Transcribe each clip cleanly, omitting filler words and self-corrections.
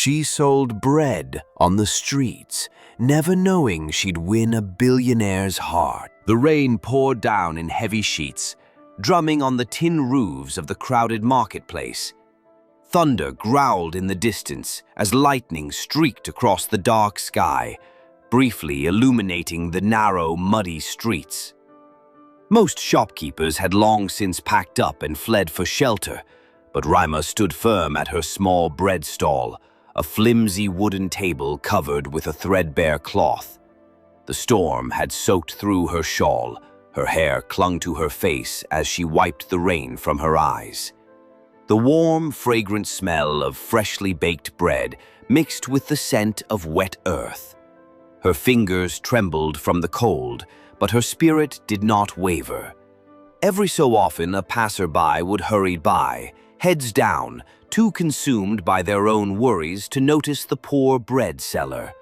She sold bread on the streets, never knowing she'd win a billionaire's heart. The rain poured down in heavy sheets, drumming on the tin roofs of the crowded marketplace. Thunder growled in the distance as lightning streaked across the dark sky, briefly illuminating the narrow, muddy streets. Most shopkeepers had long since packed up and fled for shelter, but Rima stood firm at her small bread stall, a flimsy wooden table covered with a threadbare cloth. The storm had soaked through her shawl. Her hair clung to her face as she wiped the rain from her eyes. The warm, fragrant smell of freshly baked bread mixed with the scent of wet earth. Her fingers trembled from the cold, but her spirit did not waver. Every so often a passerby would hurry by, heads down, too consumed by their own worries to notice the poor bread seller.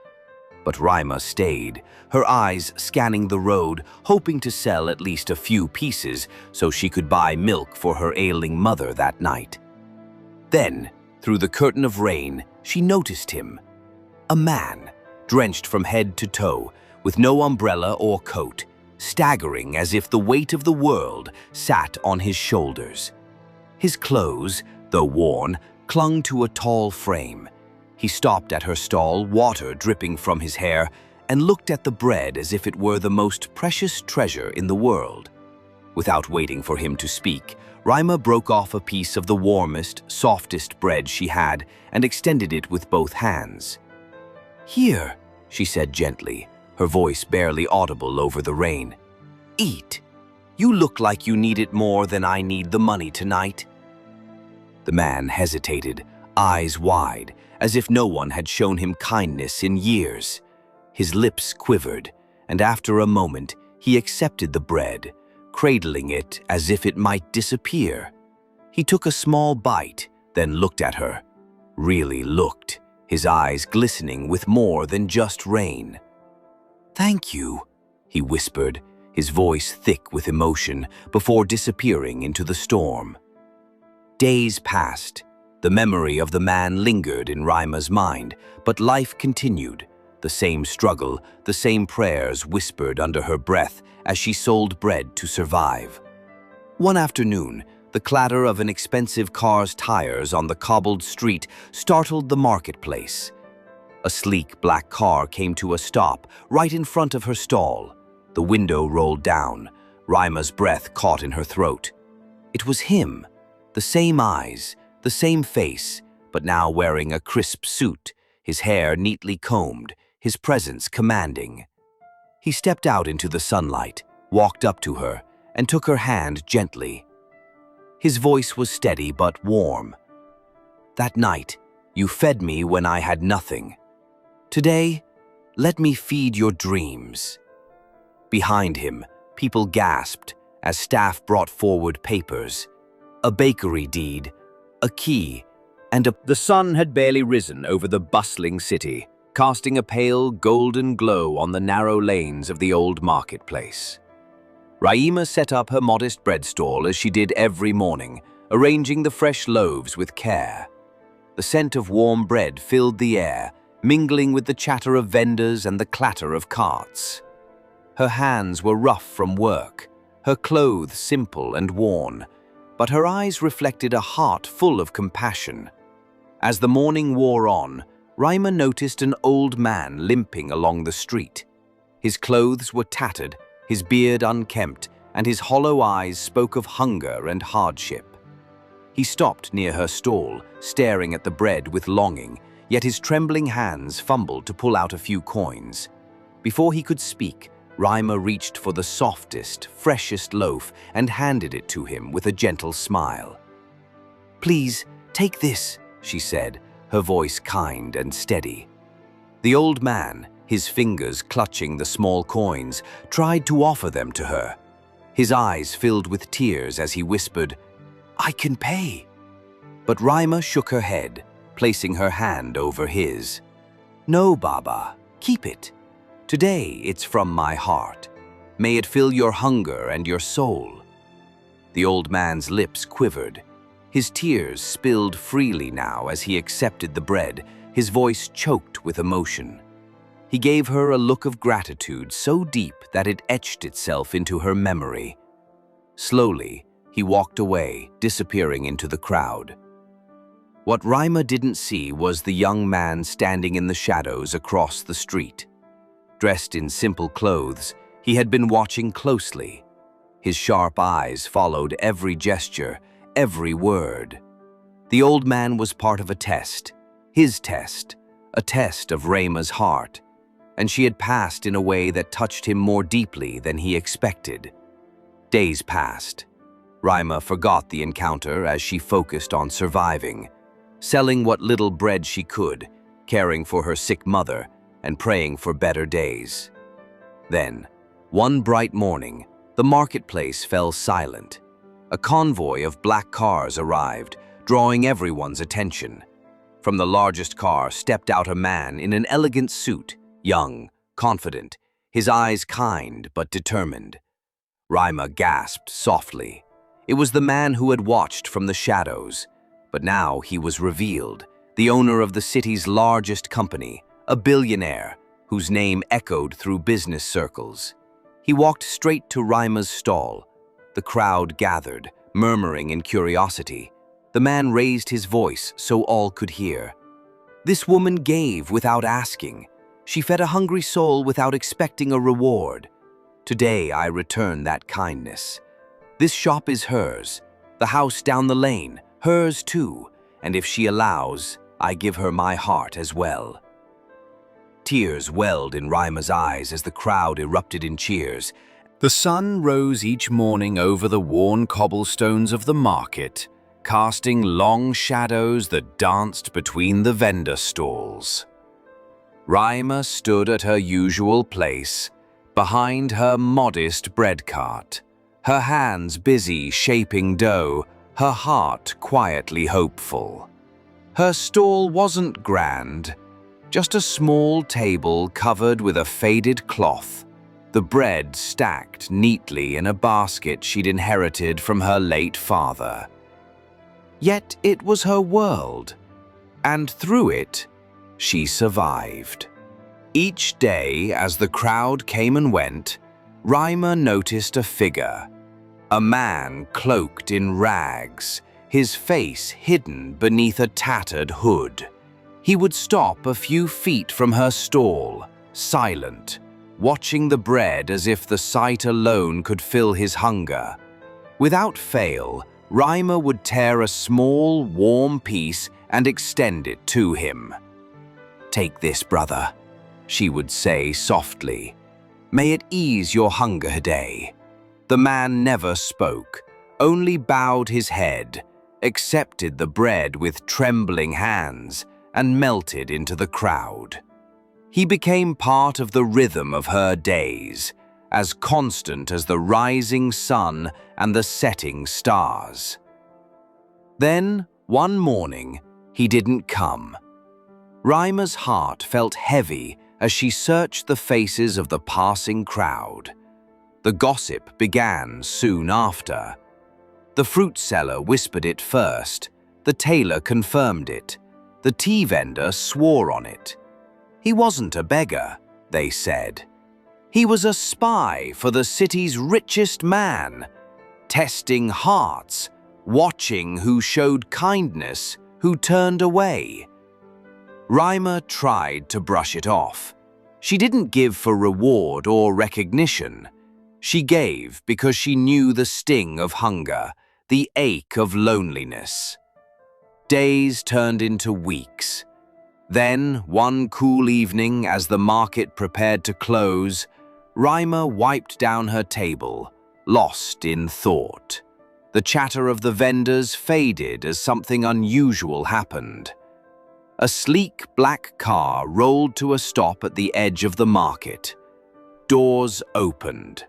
But Rima stayed, her eyes scanning the road, hoping to sell at least a few pieces so she could buy milk for her ailing mother that night. Then, through the curtain of rain, she noticed him. A man, drenched from head to toe, with no umbrella or coat, staggering as if the weight of the world sat on his shoulders. His clothes, though worn, clung to a tall frame. He stopped at her stall, water dripping from his hair, and looked at the bread as if it were the most precious treasure in the world. Without waiting for him to speak, Rima broke off a piece of the warmest, softest bread she had and extended it with both hands. "Here," she said gently, her voice barely audible over the rain. "Eat. You look like you need it more than I need the money tonight." The man hesitated, eyes wide, as if no one had shown him kindness in years. His lips quivered, and after a moment he accepted the bread, cradling it as if it might disappear. He took a small bite, then looked at her. Really looked, his eyes glistening with more than just rain. "Thank you," he whispered, his voice thick with emotion, before disappearing into the storm. Days passed. The memory of the man lingered in Rima's mind, but life continued. The same struggle, the same prayers whispered under her breath as she sold bread to survive. One afternoon, the clatter of an expensive car's tires on the cobbled street startled the marketplace. A sleek black car came to a stop right in front of her stall. The window rolled down. Rima's breath caught in her throat. It was him. The same eyes, the same face, but now wearing a crisp suit, his hair neatly combed, his presence commanding. He stepped out into the sunlight, walked up to her, and took her hand gently. His voice was steady but warm. "That night, you fed me when I had nothing. Today, let me feed your dreams." Behind him, people gasped as staff brought forward papers. A bakery deed, a key, and The sun had barely risen over the bustling city, casting a pale golden glow on the narrow lanes of the old marketplace. Rima set up her modest bread stall as she did every morning, arranging the fresh loaves with care. The scent of warm bread filled the air, mingling with the chatter of vendors and the clatter of carts. Her hands were rough from work, her clothes simple and worn, but her eyes reflected a heart full of compassion. As the morning wore on, Rima noticed an old man limping along the street. His clothes were tattered, his beard unkempt, and his hollow eyes spoke of hunger and hardship. He stopped near her stall, staring at the bread with longing, yet his trembling hands fumbled to pull out a few coins. Before he could speak, Rima reached for the softest, freshest loaf and handed it to him with a gentle smile. "Please, take this," she said, her voice kind and steady. The old man, his fingers clutching the small coins, tried to offer them to her. His eyes filled with tears as he whispered, "I can pay." But Rima shook her head, placing her hand over his. "No, Baba, keep it. Today it's from my heart. May it fill your hunger and your soul." The old man's lips quivered. His tears spilled freely now as he accepted the bread, his voice choked with emotion. He gave her a look of gratitude so deep that it etched itself into her memory. Slowly, he walked away, disappearing into the crowd. What Raima didn't see was the young man standing in the shadows across the street. Dressed in simple clothes, he had been watching closely. His sharp eyes followed every gesture, every word. The old man was part of a test, his test, a test of Raima's heart, and she had passed in a way that touched him more deeply than he expected. Days passed. Raima forgot the encounter as she focused on surviving, selling what little bread she could, caring for her sick mother, and praying for better days. Then, one bright morning, the marketplace fell silent. A convoy of black cars arrived, drawing everyone's attention. From the largest car stepped out a man in an elegant suit, young, confident, his eyes kind but determined. Raima gasped softly. It was the man who had watched from the shadows, but now he was revealed, the owner of the city's largest company, a billionaire whose name echoed through business circles. He walked straight to Raima's stall. The crowd gathered, murmuring in curiosity. The man raised his voice so all could hear. This woman gave without asking. She fed a hungry soul without expecting a reward. Today I return that kindness. This shop is hers, the house down the lane, hers too, and if she allows, I give her my heart as well. Tears welled in Raima's eyes as the crowd erupted in cheers. The sun rose each morning over the worn cobblestones of the market, casting long shadows that danced between the vendor stalls. Raima stood at her usual place, behind her modest bread cart, her hands busy shaping dough, her heart quietly hopeful. Her stall wasn't grand, just a small table covered with a faded cloth, the bread stacked neatly in a basket she'd inherited from her late father. Yet it was her world, and through it, she survived. Each day, as the crowd came and went, Raima noticed a figure, a man cloaked in rags, his face hidden beneath a tattered hood. He would stop a few feet from her stall, silent, watching the bread as if the sight alone could fill his hunger. Without fail, Raima would tear a small, warm piece and extend it to him. "Take this, brother," she would say softly. "May it ease your hunger today." The man never spoke, only bowed his head, accepted the bread with trembling hands, and melted into the crowd. He became part of the rhythm of her days, as constant as the rising sun and the setting stars. Then, one morning, he didn't come. Raima's heart felt heavy as she searched the faces of the passing crowd. The gossip began soon after. The fruit seller whispered it first, the tailor confirmed it, the tea vendor swore on it. He wasn't a beggar, they said. He was a spy for the city's richest man, testing hearts, watching who showed kindness, who turned away. Raima tried to brush it off. She didn't give for reward or recognition. She gave because she knew the sting of hunger, the ache of loneliness. Days turned into weeks. Then, one cool evening, as the market prepared to close, Raima wiped down her table, lost in thought. The chatter of the vendors faded as something unusual happened. A sleek black car rolled to a stop at the edge of the market. Doors opened.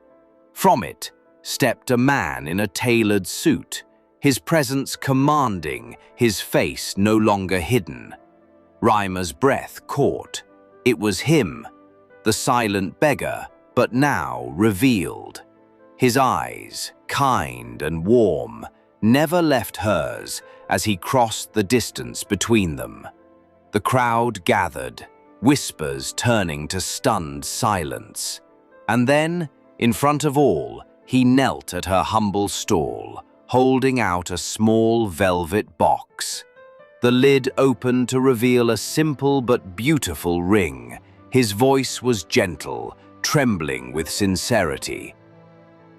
From it stepped a man in a tailored suit, his presence commanding, his face no longer hidden. Raima's breath caught. It was him, the silent beggar, but now revealed. His eyes, kind and warm, never left hers as he crossed the distance between them. The crowd gathered, whispers turning to stunned silence. And then, in front of all, he knelt at her humble stall, holding out a small velvet box. The lid opened to reveal a simple but beautiful ring. His voice was gentle, trembling with sincerity.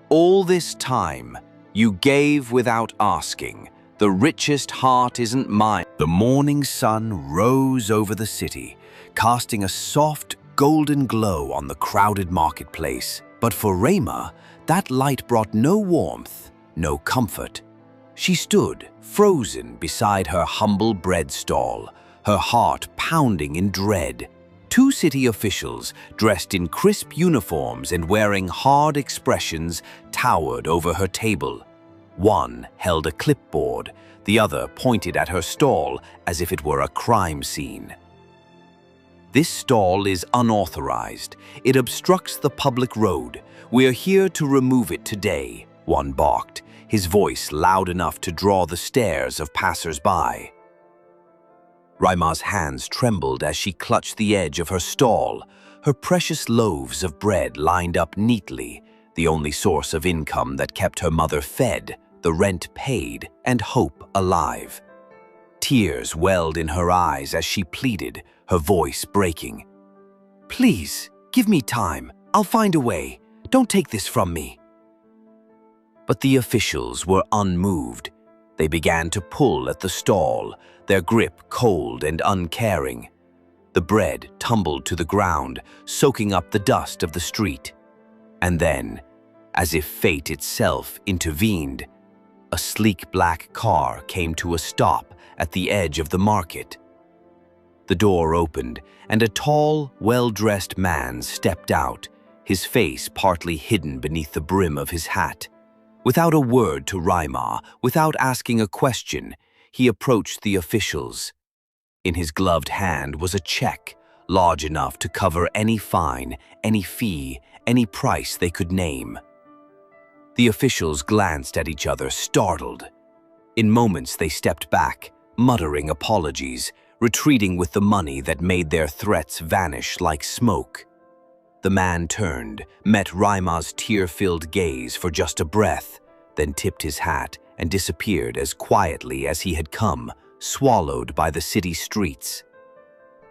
"All this time, you gave without asking. The richest heart isn't mine." The morning sun rose over the city, casting a soft, golden glow on the crowded marketplace. But for Rayma, that light brought no warmth, no comfort. She stood, frozen beside her humble bread stall, her heart pounding in dread. Two city officials, dressed in crisp uniforms and wearing hard expressions, towered over her table. One held a clipboard, the other pointed at her stall as if it were a crime scene. "This stall is unauthorized. It obstructs the public road. We're here to remove it today," one barked, his voice loud enough to draw the stares of passers-by. Rayma's hands trembled as she clutched the edge of her stall, her precious loaves of bread lined up neatly, the only source of income that kept her mother fed, the rent paid, and hope alive. Tears welled in her eyes as she pleaded, her voice breaking. "Please, give me time. I'll find a way. Don't take this from me." But the officials were unmoved. They began to pull at the stall, their grip cold and uncaring. The bread tumbled to the ground, soaking up the dust of the street. And then, as if fate itself intervened, a sleek black car came to a stop at the edge of the market. The door opened, and a tall, well-dressed man stepped out, his face partly hidden beneath the brim of his hat. Without a word to Rayma, without asking a question, he approached the officials. In his gloved hand was a check, large enough to cover any fine, any fee, any price they could name. The officials glanced at each other, startled. In moments they stepped back, muttering apologies, retreating with the money that made their threats vanish like smoke. The man turned, met Rayma's tear-filled gaze for just a breath, then tipped his hat and disappeared as quietly as he had come, swallowed by the city streets.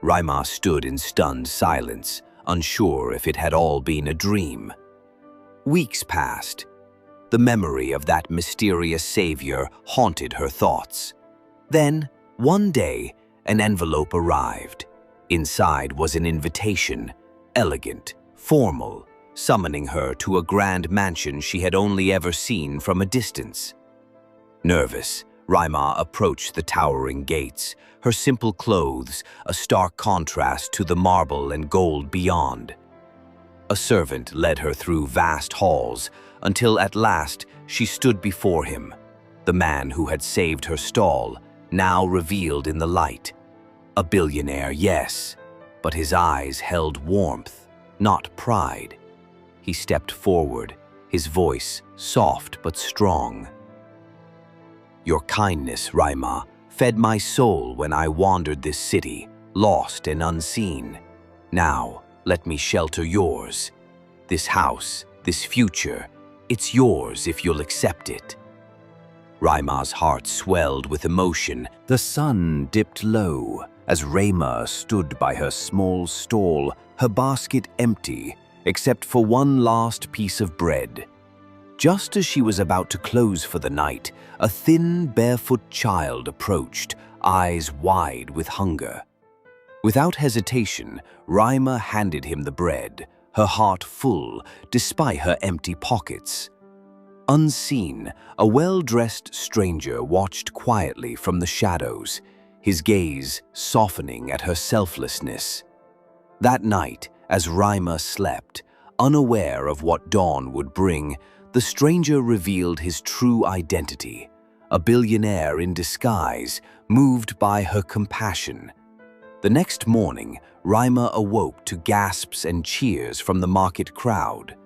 Rayma stood in stunned silence, unsure if it had all been a dream. Weeks passed. The memory of that mysterious savior haunted her thoughts. Then, one day, an envelope arrived. Inside was an invitation, elegant, formal, summoning her to a grand mansion she had only ever seen from a distance. Nervous, Rayma approached the towering gates, her simple clothes a stark contrast to the marble and gold beyond. A servant led her through vast halls until at last she stood before him, the man who had saved her stall, now revealed in the light. A billionaire, yes, but his eyes held warmth, not pride. He stepped forward, his voice soft but strong. "Your kindness, Rayma, fed my soul when I wandered this city, lost and unseen. Now, let me shelter yours. This house, this future, it's yours if you'll accept it." Rayma's heart swelled with emotion. The sun dipped low as Rayma stood by her small stall, her basket empty, except for one last piece of bread. Just as she was about to close for the night, a thin, barefoot child approached, eyes wide with hunger. Without hesitation, Rayma handed him the bread, her heart full despite her empty pockets. Unseen, a well-dressed stranger watched quietly from the shadows, his gaze softening at her selflessness. That night, as Rayma slept, unaware of what dawn would bring, the stranger revealed his true identity, a billionaire in disguise, moved by her compassion. The next morning, Rayma awoke to gasps and cheers from the market crowd.